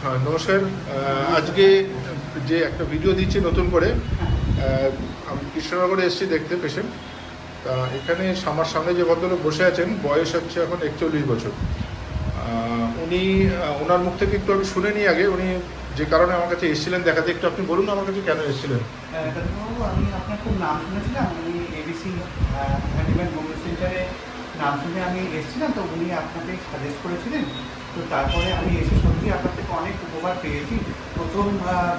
হ্যাঁ, নমস্কার। আজকে যে একটা ভিডিও দিচ্ছি নতুন করে, আমি কৃষ্ণনগরে এসেছি দেখতে পেশেন্ট। তা এখানে আমার সামনে যে ভদ্রলোক বসে আছেন, বয়স হচ্ছে এখন 41 বছর। উনি ওনার মুখ থেকে একটু আমি শুনে নিই আগে, উনি যে কারণে আমার কাছে এসেছিলেন দেখাতে। একটু আপনি বলুন আমার কাছে কেন এসেছিলেন। ডাক্তারবাবু, আমি আপনার খুব নাম শুনেছিলাম। উনি এবিসি অ্যানিম্যাল হোমিও সেন্টারে নাম শুনে আমি এসেছিলাম, তো উনি আপনাকে সাজেস্ট করেছিলেন। তো তারপরে আমি এসে সত্যি আপনার থেকে অনেক উপকার পেয়েছি। প্রথম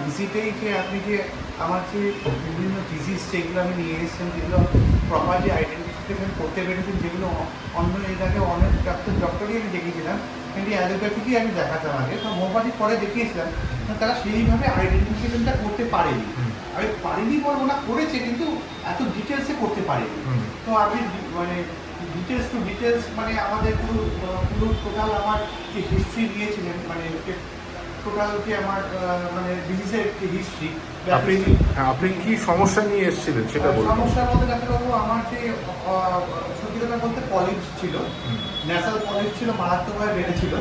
ভিজিটেই যে আপনি যে আমার যে বিভিন্ন ডিজিজ যেগুলো আমি নিয়ে এসেছেন, যেগুলো প্রপারলি আইডেন্টিফিকেশন করতে পেরেছেন, যেগুলো অন্য এর আগে অনেক ডক্টরই আমি দেখিয়েছিলাম, কিন্তু অ্যালোপ্যাথিকই আমি দেখাতাম আগে, তো হোমিওপ্যাথি পরে দেখিয়েছিলাম, তারা সেইভাবে আইডেন্টিফিকেশনটা করতে পারেনি। আমি পারিনি বলবো না, করেছে, কিন্তু এত ডিটেলসে করতে পারিনি। তো আপনি মানে ডিটেলস টু ডিটেলস মানে আমাদের পুরো পুরো টোটাল আমার যে হিস্ট্রি দিয়েছিলেন, মানে টোটাল যে আমার মানে ডিজিজের যে হিস্ট্রি। আপনি কি সমস্যা নিয়ে এসেছিলেন সেটা বলুন। সমস্যার মধ্যে ডাক্তারবাবু, আমার যে সত্যি কথা বলতে পলিপস ছিল, ন্যাসাল পলিপস ছিল, মারাত্মকভাবে বেড়েছিল।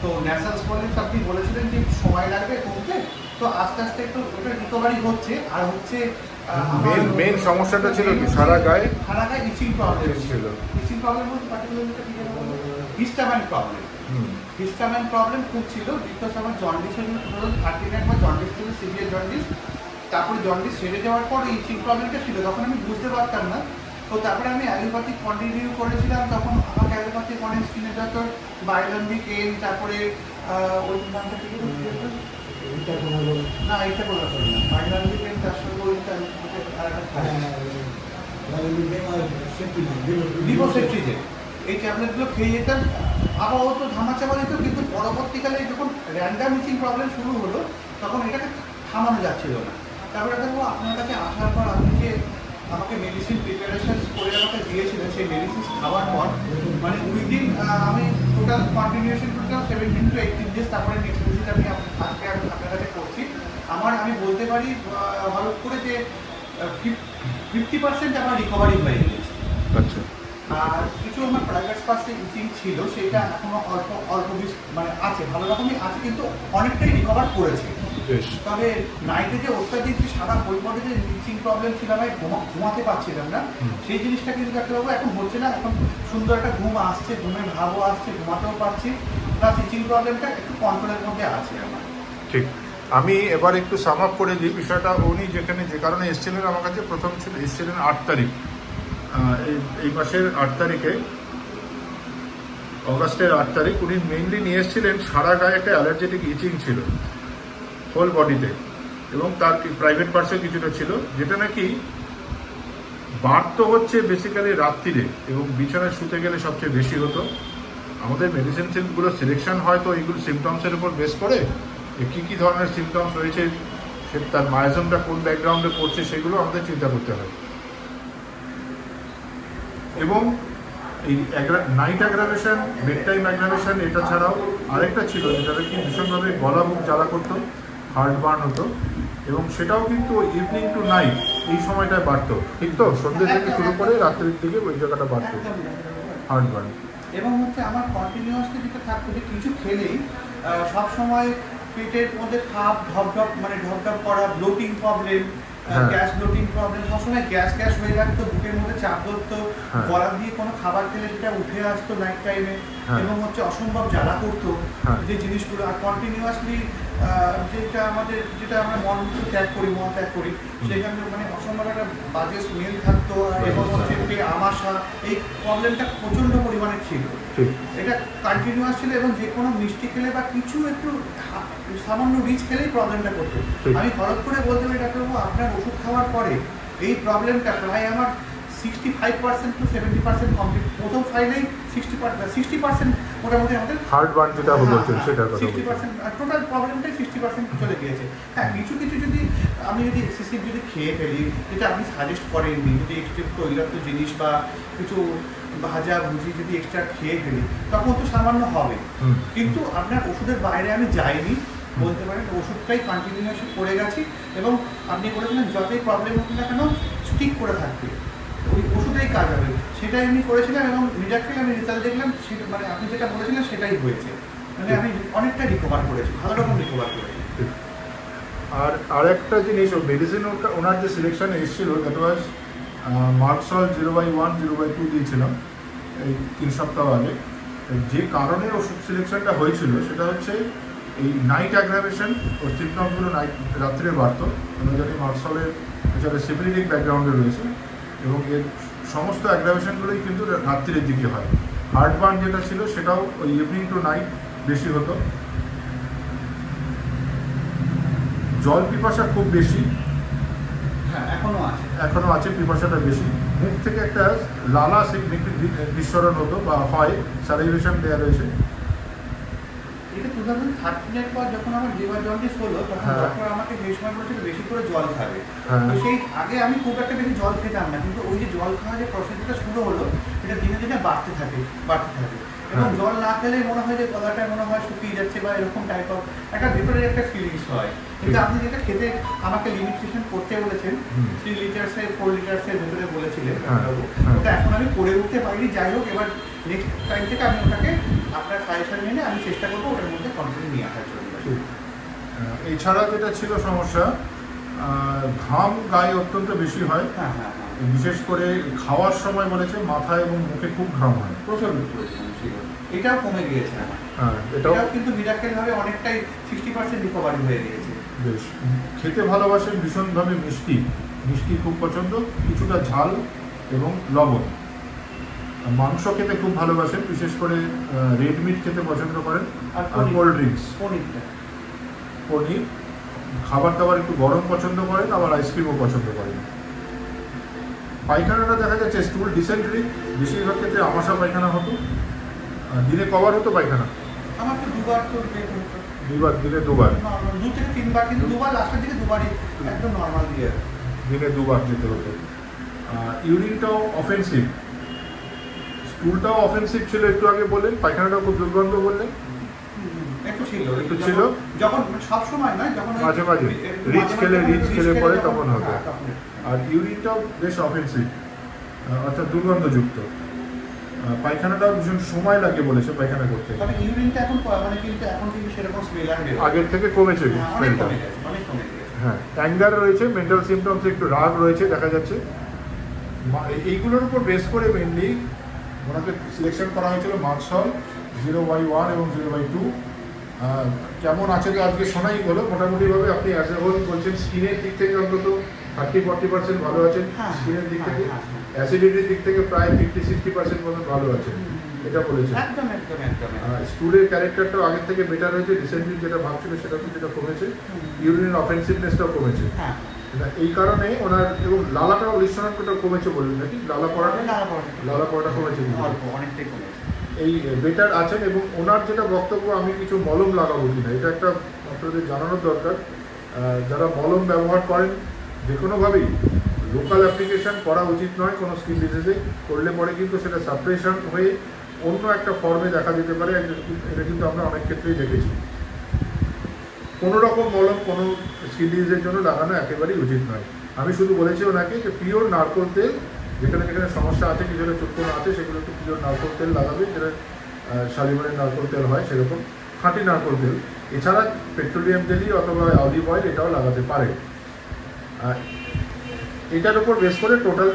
তো ন্যাসাল পলিপস আপনি বলেছিলেন যে সময় লাগবে কমতে, তো আস্তে আস্তে একটু ওটা রিকভারি হচ্ছে। আর হচ্ছে মেন সমস্যাটা ছিল কি? সারা গায়ে ইচিং প্রবলেম ছিল। ইচিং প্রবলেম বলতে particularly histamine problem. Histamine problem খুব ছিল, বিকজ আমার জন্ডিস হয়েছিল 2013 একবার জন্ডিস ছিল, সিভিয়ার জন্ডিস। তারপরে জন্ডিস সেরে যাওয়ার পর ইচিং প্রবলেমটা ছিল, তখন আমি বুঝতে পারতাম না। তো তারপরে আমি অ্যালোপ্যাথিক কন্টিনিউ করেছিলাম, তখন আমাকে অ্যালোপ্যাথিক অনেক স্কিনের ডক্টর বায়োলম্বিক এন, তারপরে ওই নামটা কি না, এটা বলা চলে না, বায়োলম্বিক এন, তার সঙ্গে ওই লিভোসেট্রিজেন, এই ট্যাবলেটগুলো খেয়ে যেতাম। আপাতত ধামাচাপা যেত, কিন্তু পরবর্তীকালে যখন র্যান্ডাম ইচিং প্রবলেম শুরু হলো, তখন এটাকে থামানো যাচ্ছিল না। তারপরে দেখো আপনার কাছে আসার পর আপনি যে আমাকে মেডিসিন প্রিপারেশন করে আমাকে দিয়েছিলেন, সেই মেডিসিন খাওয়ার পর মানে উইদিন আমি টোটাল কন্টিনিউশন করছিলাম 17 to 18 ডেজ। তারপরে নেক্সট ভিজিট আমি আজকে আপনার কাছে করছি। আমি বলতে পারি হঠাৎ করে যে 50% আমার রিকভারি হয়ে গেছে। আচ্ছা। আর কিছু আমার প্রাইভেট স্পাসে ইচিং ছিল, সেটা এখনো অল্প অল্প মানে আছে, ভালো রকমই আছে, কিন্তু অনেকটাই রিকভার করেছে। তবে নাইটে যে অত্যাধিক যে সারা পরিমাণে যে ইচিং প্রবলেম ছিল, আমি ঘুমাতে পারছিলাম না, সেই জিনিসটা কিন্তু ডাক্তারবাবু এখন হচ্ছে না। এখন সুন্দর একটা ঘুম আসছে, ঘুমের ভাবও আসছে, ঘুমাতেও পারছি, প্লাস ইচিং প্রবলেমটা একটু কন্ট্রোলের মধ্যে আছে আমার। ঠিক। আমি এবার একটু সাম আপ করে দিই বিষয়টা। উনি যেখানে যে কারণে এসেছিলেন আমার কাছে, প্রথম এসেছিলেন 8 তারিখ, এই মাসের 8 তারিখে, অগাস্টের 8 তারিখ। উনি মেইনলি নিয়ে এসেছিলেন সারা গায়ে একটা অ্যালার্জেটিক ইচিং ছিল, হোল বডিতে, এবং তার প্রাইভেট পার্টসে কিছুটা ছিল, যেটা নাকি বাড়তো হচ্ছে বেসিক্যালি রাত্রিরে, এবং বিছানায় শুতে গেলে সবচেয়ে বেশি হতো। আমাদের মেডিসিনগুলো সিলেকশন হয় তো এইগুলো সিমটমসের উপর বেস করে, কী কী ধরনের সিমটমস রয়েছে, সে তার মায়াজমটা কোন ব্যাকগ্রাউন্ডে পড়ছে, সেগুলো আমাদের চিন্তা করতে হয়। এবং এই night aggravation, bed time aggravation, এটা ছাড়াও আরেকটা ছিল যেটা কি ভীষণভাবে গলা বুক জ্বালা করতো, হার্ট বার্ন হতো, এবং সেটাও কিন্তু ইভিনিং টু নাইট এই সময়টায় বাড়তো। ঠিক তো? সন্ধ্যে থেকে শুরু করে রাত্রির দিকে ওই জায়গাটা বাড়তো, হার্ট বার্ন। এবং হচ্ছে আমার কন্টিনিউয়াসলি যেটা থাকতো যে কিছু খেলেই সবসময় পেটের মধ্যে খাপ ঢপঢপ, মানে ঢপঢপ করা, bloating problem, gas bloating problem, সবসময় গ্যাস গ্যাস হয়ে থাকতো, বুকের মধ্যে চাপ ধরতো, গলা দিয়ে কোনো খাবার খেলে সেটা উঠে আসতো নাইট টাইমে, এবং হচ্ছে অসম্ভব জ্বালা করতো যে জিনিসগুলো। আর কন্টিনিউয়াসলি যেটা আমরা মল ত্যাগ করি সেখানে মানে অসম্ভব একটা বাজে স্মেল থাকতো, এবং হচ্ছে আমাশা, এই প্রবলেমটা প্রচণ্ড পরিমাণে ছিল। এটা কন্টিনিউয়াস ছিল, এবং যে কোনো মিষ্টি খেলে বা কিছু একটু সামান্য রিচ খেলেই প্রবলেমটা করতো। আমি হঠাৎ করে বলতে পারি ডাক্তারবাবু, আপনার ওষুধ খাওয়ার পরে এই প্রবলেমটা প্রায় আমার 65% to 70% কমপ্লিট। প্রথম ফাইলেই 60% মোটামুটি আমাদের হার্ট বার্ন যেটা বলছেন সেটা কথা 60%, টোটাল প্রবলেমটাই 60% চলে গিয়েছে। হ্যাঁ, কিছু যদি আমি এক্সেসিভ খেয়ে ফেলি, যেটা আপনি সাজেস্ট করেননি, যদি একটু তৈলাক্ত জিনিস বা কিছু ভাজা ভুজি যদি এক্সট্রা খেয়ে ফেলি, তখন তো সামান্য হবে, কিন্তু আপনার ওষুধের বাইরে আমি যাইনি বলতে পারেন। ওষুধটাই কন্টিনিউয়াসলি করে গেছি, এবং আপনি বলেছিলেন যতই প্রবলেম হোক না কেন স্টিক করে থাকবে, ওই ওষুধেই কাজ হবে, সেটাই আমি করেছিলাম, এবং মিরাক্কেল আমি রেজাল্ট দেখলাম, সেটা মানে আপনি যেটা বলেছিলেন সেটাই হয়েছে। মানে আমি অনেকটা রিকভার করেছি, ভালো রকম রিকভার করেছি। আর একটা জিনিস, ও মেডিসিন ওনার যে সিলেকশানে এসেছিল দ্যাট ওয়াজ মার্কসল 0/1 0/2 দিয়েছিলাম এই 3 সপ্তাহ আগে। যে কারণে ওষুধ সিলেকশনটা হয়েছিল সেটা হচ্ছে এই নাইট অ্যাগ্রাভেশন, ওর সিমটমসগুলো রাত্রে বাড়তো। আমরা জানি মার্কসলের এছাড়া সিফিলিটিক ব্যাকগ্রাউন্ডে রয়েছে এবং এর সমস্ত অ্যাগ্রাভেশনগুলোই কিন্তু রাত্রির দিকে হয়। হার্ট বার্ন যেটা ছিল সেটাও ওই ইভিনিং টু নাইট বেশি হতো। জল পিপাসা খুব বেশি, হ্যাঁ এখনো আছে পিপাসাটা বেশি। মুখ থেকে একটা লালা নিঃসরণ হতো বা হয়, স্যালাইভেশন দেওয়া রয়েছে। এটা 2013 পর যখন আমার লিভার জন্ডিস হলো তখন হ্যাঁ। ডক্টর আমাকে সেই সময় বলেছিল বেশি করে জল খাবে। হ্যাঁ। তো সেই আগে আমি খুব একটা বেশি জল খেতাম না, কিন্তু ওই যে জল খাওয়া যে প্রসেসটা শুরু হলো এটা দিনে দিনে বাড়তে থাকে এবং হ্যাঁ। জল না খেলে মনে হয় যে গলাটা মনে হয় শুকিয়ে যাচ্ছে বা এরকম টাইপ অফ একটা ভেতরে একটা ফিলিংস হয়। কিন্তু আপনি যেটা খেতে আমাকে লিমিটেশন করতে বলেছেন, 3 লিটার্সের 4 লিটার্সের ভেতরে বলেছিলেন ডাক্তারবাবু, হ্যাঁ। ওটা এখন আমি করে উঠতে পারিনি। যাই হোক, এবার নেক্সট টাইম থেকে আমি ওটাকে আপনার সাজেশন মেনে আমি চেষ্টা করবো ওটার মধ্যে কন্ট্রোল নিয়ে আসার জন্য। এছাড়া যেটা ছিল সমস্যা, ঘাম গায়ে অত্যন্ত বেশি হয়। হ্যাঁ হ্যাঁ হ্যাঁ, বিশেষ করে খাওয়ার সময় বলেছে মাথায় এবং মুখে খুব ঘাম হয়। প্রচন্ড পরিমাণে ছিল। এটাও কমে গিয়েছে আমার। হ্যাঁ, এটাও এটাও কিন্তু মিরাকেল ভাবে অনেকটাই 60% রিকভারি হয়ে গিয়েছে। বেশ। খেতে ভালোবাসেন ভীষণভাবে মিষ্টি, মিষ্টি খুব পছন্দ, কিছুটা ঝাল এবং লবণ। মাংস খেতে খুব ভালোবাসেন, বিশেষ করে রেড মিট খেতে পছন্দ করেন, আর কোল্ড ড্রিঙ্কস, পনিরটা পনির, খাবার দাবার একটু গরম পছন্দ করেন, আবার আইসক্রিমও পছন্দ করেন। পায়খানাটা দেখা যাচ্ছে স্টুল ডিসেন্ট্রি, বেশিরভাগ ক্ষেত্রে আমাশা পায়খানা হতো। দিনে কবার হতো পায়খানা? আমার তো দুবার তো বের হতো। দিনে দুবার, নর্মাল 2 থেকে 3 বার, কিন্তু দুবার লাস্টের দিকে দুবারই একদম নর্মাল দিয়ে। দিনে দুবার যেতে হতো। ইউরিনটাও অফেন্সিভ, স্টুলটাও অফেন্সিভ ছিল একটু আগে বললেন, পায়খানাটাও খুব দুর্গন্ধ বললেন। একটু ছিল। যখন সব সময় নয়, যখন মাঝে মাঝে রিচ খেলে পরে তখন হতো। আর ইউরিনটাও বেশ অফেন্সিভ, অর্থাৎ দুর্গন্ধযুক্ত। পায়খানাটাও ভীষণ সময় লাগে বলেছে পায়খানা করতে। তবে ইউরিনটা এখন মানে কিন্তু এখন কিন্তু সেরকম স্মেল আর নেই। আগের থেকে কমেছে অনেক স্মেলটা। কমে গেছে, অনেক কমে গেছে। হ্যাঁ, অ্যাঙ্গার রয়েছে, মেন্টাল সিমটমস, একটু রাগ রয়েছে দেখা যাচ্ছে। এইগুলোর উপর বেস করে মেনলি ওনাকে সিলেকশন করা হয়েছিল মার্কসল 0/1 এবং 0/2। কেমন আছে তো আজকে শোনাই হলো। মোটামুটিভাবে আপনি অ্যাজ এ হোল বলছেন স্কিনের দিক থেকে অন্তত 30-40% ভালো আছেন, হ্যাঁ, স্কিনের দিক হ্যাঁ, থেকে। হ্যাঁ। অ্যাসিডিটির দিক থেকে প্রায় 50-60% মতো ভালো আছেন, এটা বলেছেন। একদম একদম একদম। স্টুলের ক্যারেক্টারটাও আগের থেকে বেটার হয়েছে, রিসেন্টলি যেটা ভাবছিল সেটা কিছুটা কমেছে, ইউরিনের অফেন্সিভনেসটাও কমেছে। হ্যাঁ, এই কারণে ওনার, এবং লালাটাও লিসনারটা কমেছে বললেন নাকি? লালা পড়াটা কমেছে কিন্তু। অল্প অনেকটাই কমেছে। এই বেটার আছেন। এবং ওনার যেটা বক্তব্য, আমি কিছু মলম লাগাবো কিনা, এটা একটা আপনাদের জানানোর দরকার। যারা মলম ব্যবহার করেন যে কোনোভাবেই লোকাল অ্যাপ্লিকেশন করা উচিত নয় কোনো স্কিন ডিজিজে। করলে পরে কিন্তু সেটা সাপ্রেশন হয়ে অন্য একটা ফর্মে দেখা দিতে পারে। এটা কিন্তু আমরা অনেক ক্ষেত্রেই দেখেছি। কোনো রকম মলম কোনো স্কিন ডিজিজের জন্য লাগানো একেবারেই উচিত নয়। আমি শুধু বলেছি ওনাকে যে পিওর নারকোল তেল, যেখানে যেখানে সমস্যা আছে, কিছুটা চুটকোনা আছে, সেগুলো একটু পিওর নারকোল তেল লাগাবে, যেটা শালিমারের নারকোল তেল হয় সেরকম খাঁটি নারকোল তেল। এছাড়া পেট্রোলিয়াম জেলি অথবা অলিভ অয়েল এটাও লাগাতে পারে। এটার উপর বেস করে টোটাল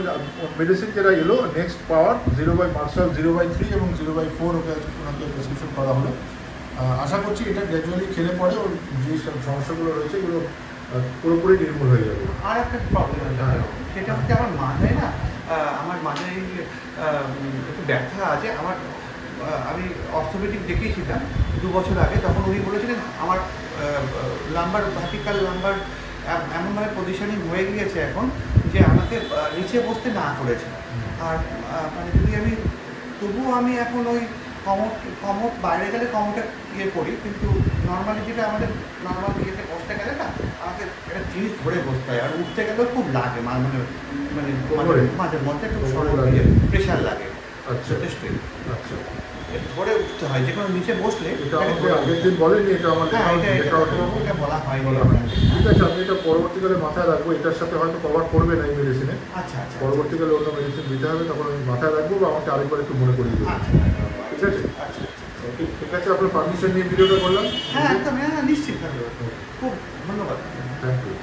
মেডিসিন যেটা এলো নেক্সট পাওয়ার 0/মার্কসল 0/3 এবং 0/4 ওকে ওনাকে প্রেসক্রিপশন করা হলো। আশা করছি এটা গ্র্যাজুয়ালি খেলে পরে ওর যে সমস্যাগুলো রয়েছে এগুলো পুরোপুরি নির্মূল হয়ে যাবে। আর একটা প্রবলেম আছে, সেটা হচ্ছে আমার মাথায় না, আমার মাথায় একটু ব্যথা আছে। আমি অর্থোপেডিক দেখিয়েছিলাম 2 বছর আগে, তখন উনি বলেছিলেন আমার লাম্বার, ভার্টিক্যাল লাম্বার এমনভাবে পজিশনিং হয়ে গিয়েছে এখন যে আমাকে নিচে বসতে না করেছে। আর মানে যদি আমি তবুও আমি এখন ওই কমোট বাইরে গেলে কমোটে ইয়ে করি, কিন্তু নর্মালি যেটা আমাদের নর্মাল ইয়েতে বসতে গেলে না আমাকে একটা জিনিস ধরে বসতে হয়, আর উঠতে গেলেও খুব লাগে, মানে মাঝে মধ্যে একটু প্রেশার লাগে। আচ্ছা, যথেষ্টই আচ্ছা, ধরে উঠতে হয়, যে কোনো নিচে বসলে। এটা আমাকে আগের দিন বলেনি, এটা আমাদের এটা বলা হয়। ঠিক আছে, আমি এটা পরবর্তীকালে মাথায় রাখবো। এটার সাথে হয়তো কভার করবে না এই মেডিসিনে। আচ্ছা আচ্ছা, পরবর্তীকালে অন্য মেডিসিন দিতে হবে, তখন আমি মাথায় রাখবো বা আমাকে আরেকবার একটু মনে করিয়ে দেবো। আচ্ছা ঠিক আছে। আচ্ছা। ঠিক আছে, আপনার পারমিশন নিয়ে ভিডিওটা করলাম। হ্যাঁ একদম, হ্যাঁ নিশ্চিত, খুব ধন্যবাদ। Thank you.